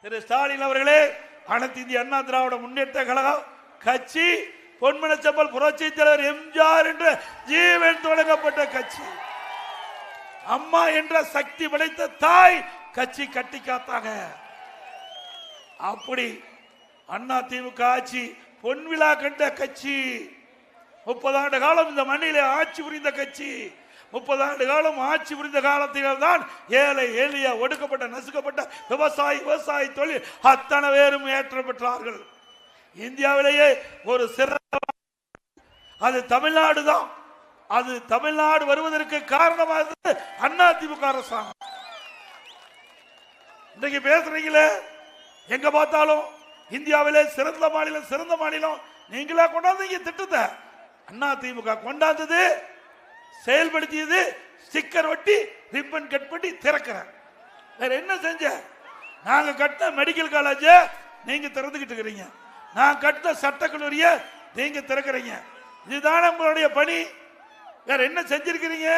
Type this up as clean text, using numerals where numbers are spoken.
திரு ஸ்டாலின் அவர்களே, அனைத்து இந்திய அண்ணா திராவிட முன்னேற்ற கழகம் கட்சி பொன்மனச்செம்மல் புரட்சி தலைவர் எம்ஜிஆர் என்ற ஜீவன் தொடங்கப்பட்ட கட்சி. அம்மா என்ற சக்தி படைத்த தாய் கட்சி கட்டி காத்தாங்க. அப்படி அண்ணா திமுக ஆட்சி பொன்விழா கண்ட கட்சி. 30 ஆண்டு காலம் இந்த மண்ணிலே ஆட்சி புரிந்த கட்சி. 30 ஆண்டு காலம் ஆட்சி புரிந்த காலத்தில் தான் ஏழை எளிய ஒடுக்கப்பட்ட நசுக்கப்பட்ட விவசாய தொழில் அத்தனை பேரும் ஏற்ற பெற்றார்கள். இந்தியாவிலேயே ஒரு சிறந்த அது தமிழ்நாடு தான். அது தமிழ்நாடு வருவதற்கு காரணமாக அண்ணா திமுக அரசாங்கம். இன்னைக்கு பேசுறீங்களே, எங்க பார்த்தாலும் இந்தியாவிலே சிறந்த மாநிலம் நீங்களா கொண்டாந்து திட்டத்தை அண்ணா திமுக கொண்டாந்தது, செயல்படுத்தியது. ஸ்டிக்கர் ஒட்டி ரிப்பன் கட் பண்ணி திறக்கிற. வேற என்ன செஞ்ச? நாங்க கட்டின மெடிக்கல் காலேஜ் நீங்க திறந்துகிட்டு இருக்கிறீங்க. நான் கட்டின சட்டக்கல்லூரிய நீங்க திறக்கிறீங்க. இதுதான் உங்களுடைய பணி. வேற என்ன செஞ்சிருக்கிறீங்க?